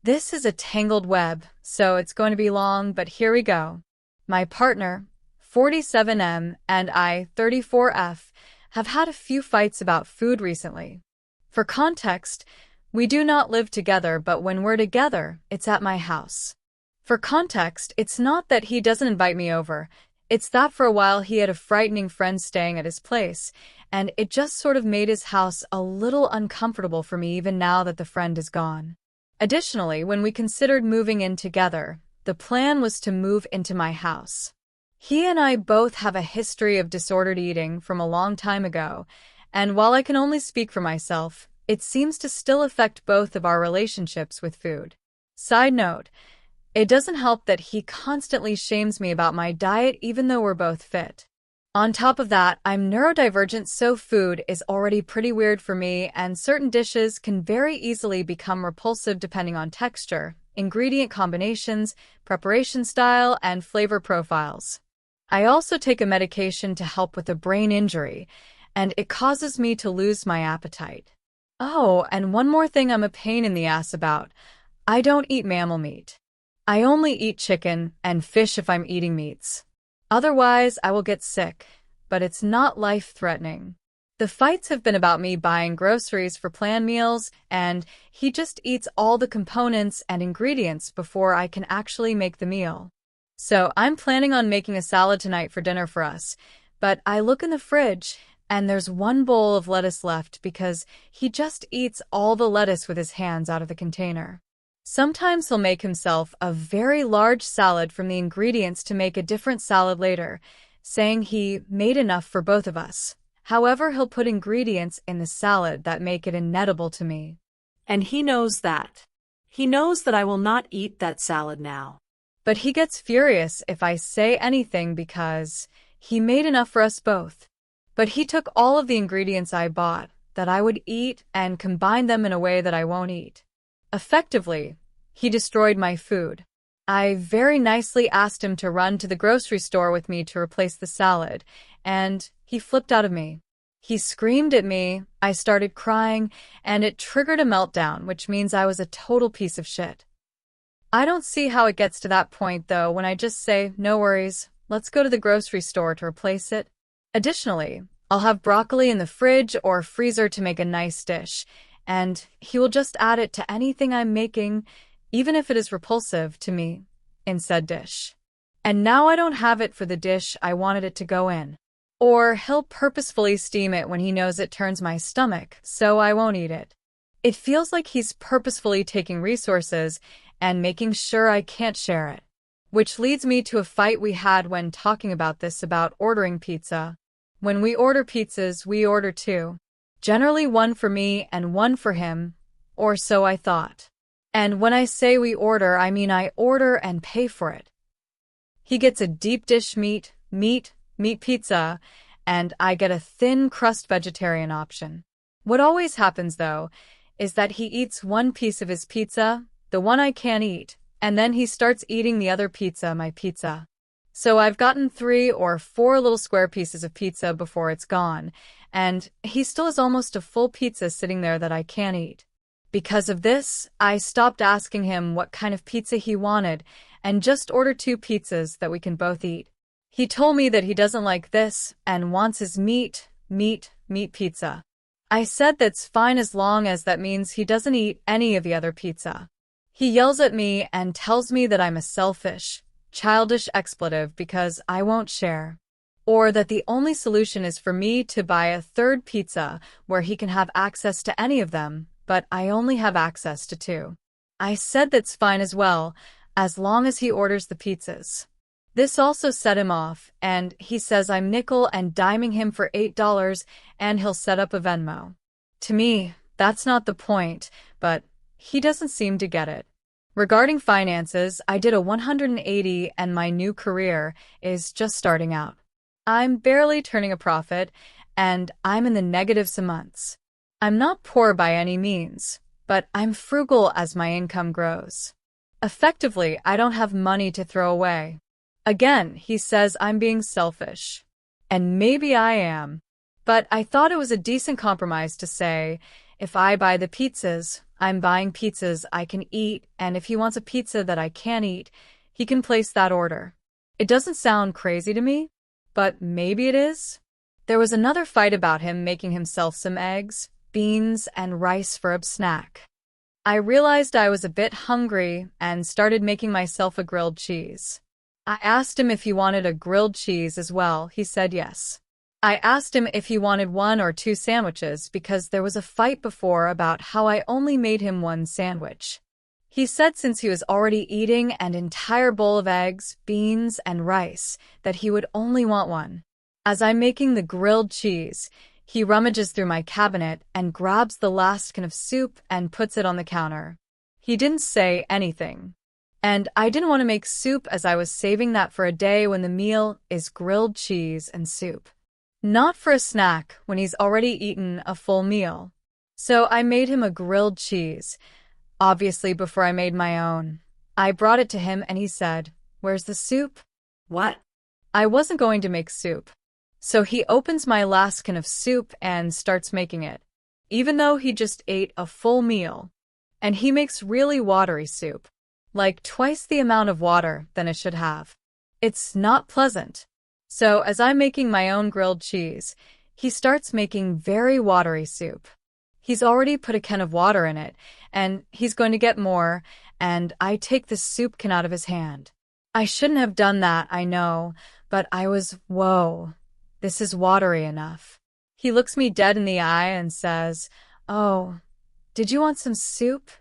This is a tangled web, so it's going to be long, but here we go. My partner, 47M, and I, 34F, have had a few fights about food recently. For context, we do not live together, but when we're together, it's at my house. For context, it's not that he doesn't invite me over. It's that for a while he had a frightening friend staying at his place, and it just sort of made his house a little uncomfortable for me even now that the friend is gone. Additionally, when we considered moving in together, the plan was to move into my house. He and I both have a history of disordered eating from a long time ago, and while I can only speak for myself, it seems to still affect both of our relationships with food. Side note, it doesn't help that he constantly shames me about my diet even though we're both fit. On top of that, I'm neurodivergent, so food is already pretty weird for me, and certain dishes can very easily become repulsive depending on texture, ingredient combinations, preparation style, and flavor profiles. I also take a medication to help with a brain injury, and it causes me to lose my appetite. Oh, and one more thing I'm a pain in the ass about. I don't eat mammal meat. I only eat chicken and fish if I'm eating meats. Otherwise, I will get sick, but it's not life-threatening. The fights have been about me buying groceries for planned meals, and he just eats all the components and ingredients before I can actually make the meal. So I'm planning on making a salad tonight for dinner for us, but I look in the fridge, and there's one bowl of lettuce left because he just eats all the lettuce with his hands out of the container. Sometimes he'll make himself a very large salad from the ingredients to make a different salad later, saying he made enough for both of us. However, he'll put ingredients in the salad that make it inedible to me. And he knows that. He knows that I will not eat that salad now. But he gets furious if I say anything because he made enough for us both. But he took all of the ingredients I bought that I would eat and combined them in a way that I won't eat. Effectively, he destroyed my food. I very nicely asked him to run to the grocery store with me to replace the salad, and he flipped out of me. He screamed at me, I started crying, and it triggered a meltdown, which means I was a total piece of shit. I don't see how it gets to that point, though, when I just say, no worries, let's go to the grocery store to replace it. Additionally, I'll have broccoli in the fridge or freezer to make a nice dish, and he will just add it to anything I'm making, even if it is repulsive to me, in said dish. And now I don't have it for the dish I wanted it to go in. Or he'll purposefully steam it when he knows it turns my stomach, so I won't eat it. It feels like he's purposefully taking resources and making sure I can't share it. Which leads me to a fight we had when talking about this about ordering pizza. When we order pizzas, we order two. Generally one for me and one for him, or so I thought. And when I say we order, I mean I order and pay for it. He gets a deep dish meat pizza, and I get a thin crust vegetarian option. What always happens, though, is that he eats one piece of his pizza, the one I can't eat, and then he starts eating the other pizza, my pizza. So I've gotten 3 or 4 little square pieces of pizza before it's gone, and he still has almost a full pizza sitting there that I can't eat. Because of this, I stopped asking him what kind of pizza he wanted and just ordered 2 pizzas that we can both eat. He told me that he doesn't like this and wants his meat pizza. I said that's fine as long as that means he doesn't eat any of the other pizza. He yells at me and tells me that I'm a selfish, childish expletive because I won't share. Or that the only solution is for me to buy a 3rd pizza where he can have access to any of them, but I only have access to 2. I said that's fine as well, as long as he orders the pizzas. This also set him off, and he says I'm nickel and diming him for $8 and he'll set up a Venmo. To me, that's not the point, but he doesn't seem to get it. Regarding finances, I did a 180 and my new career is just starting out. I'm barely turning a profit, and I'm in the negative some months. I'm not poor by any means, but I'm frugal as my income grows. Effectively, I don't have money to throw away. Again, he says I'm being selfish. And maybe I am. But I thought it was a decent compromise to say, If I buy the pizzas, I'm buying pizzas I can eat, and if he wants a pizza that I can't eat, he can place that order. It doesn't sound crazy to me, but maybe it is. There was another fight about him making himself some eggs, beans, and rice for a snack. I realized I was a bit hungry and started making myself a grilled cheese. I asked him if he wanted a grilled cheese as well. He said yes. I asked him if he wanted 1 or 2 sandwiches because there was a fight before about how I only made him 1 sandwich. He said since he was already eating an entire bowl of eggs, beans, and rice, that he would only want 1. As I'm making the grilled cheese, he rummages through my cabinet and grabs the last can of soup and puts it on the counter. He didn't say anything. And I didn't want to make soup as I was saving that for a day when the meal is grilled cheese and soup. Not for a snack when he's already eaten a full meal. So I made him a grilled cheese, obviously before I made my own. I brought it to him and he said, "Where's the soup?" What? I wasn't going to make soup. So he opens my last can of soup and starts making it, even though he just ate a full meal. And he makes really watery soup, like twice the amount of water than it should have. It's not pleasant. So as I'm making my own grilled cheese, he starts making very watery soup. He's already put a can of water in it, and he's going to get more, and I take the soup can out of his hand. I shouldn't have done that, I know, but I was, whoa, this is watery enough. He looks me dead in the eye and says, "Oh, did you want some soup?"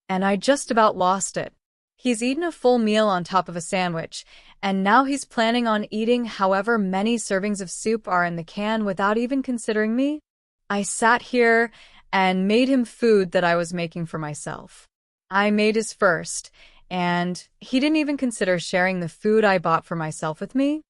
And I just about lost it. He's eaten a full meal on top of a sandwich, and now he's planning on eating however many servings of soup are in the can without even considering me. I sat here and made him food that I was making for myself. I made his first, and he didn't even consider sharing the food I bought for myself with me.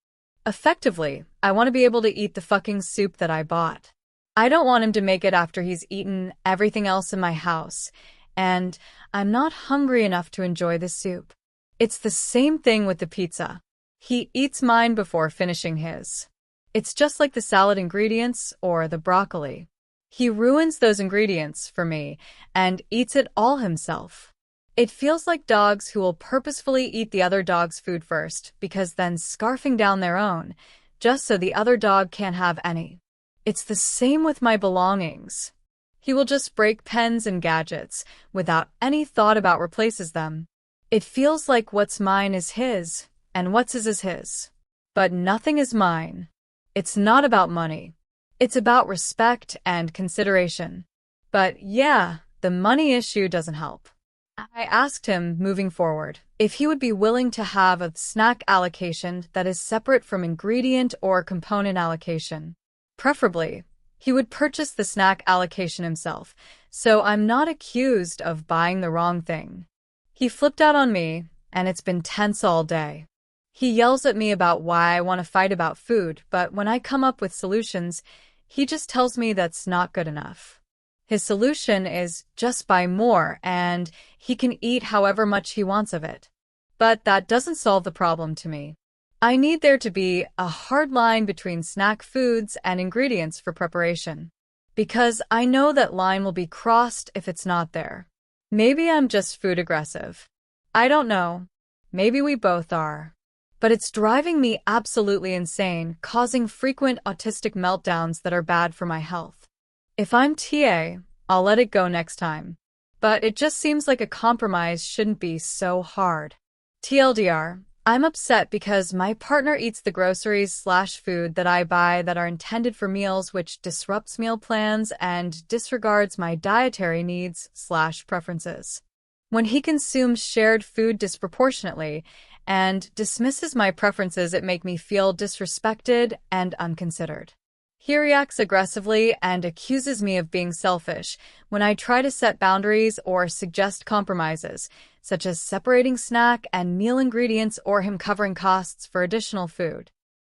Effectively, I want to be able to eat the fucking soup that I bought. I don't want him to make it after he's eaten everything else in my house, and I'm not hungry enough to enjoy the soup. It's the same thing with the pizza. He eats mine before finishing his. It's just like the salad ingredients or the broccoli. He ruins those ingredients for me and eats it all himself. It feels like dogs who will purposefully eat the other dog's food first because then scarfing down their own, just so the other dog can't have any. It's the same with my belongings. He will just break pens and gadgets without any thought about replaces them. It feels like what's mine is his, and what's his is his. But nothing is mine. It's not about money. It's about respect and consideration. But yeah, the money issue doesn't help. I asked him, moving forward, if he would be willing to have a snack allocation that is separate from ingredient or component allocation. Preferably, he would purchase the snack allocation himself, so I'm not accused of buying the wrong thing. He flipped out on me, and it's been tense all day. He yells at me about why I want to fight about food, but when I come up with solutions, he just tells me that's not good enough. His solution is just buy more, and he can eat however much he wants of it. But that doesn't solve the problem to me. I need there to be a hard line between snack foods and ingredients for preparation. Because I know that line will be crossed if it's not there. Maybe I'm just food aggressive. I don't know. Maybe we both are. But it's driving me absolutely insane, causing frequent autistic meltdowns that are bad for my health. If I'm TA, I'll let it go next time. But it just seems like a compromise shouldn't be so hard. TLDR, I'm upset because my partner eats the groceries/food that I buy that are intended for meals, which disrupts meal plans and disregards my dietary needs/preferences. When he consumes shared food disproportionately and dismisses my preferences, it makes me feel disrespected and unconsidered. He reacts aggressively and accuses me of being selfish when I try to set boundaries or suggest compromises, such as separating snack and meal ingredients or him covering costs for additional food.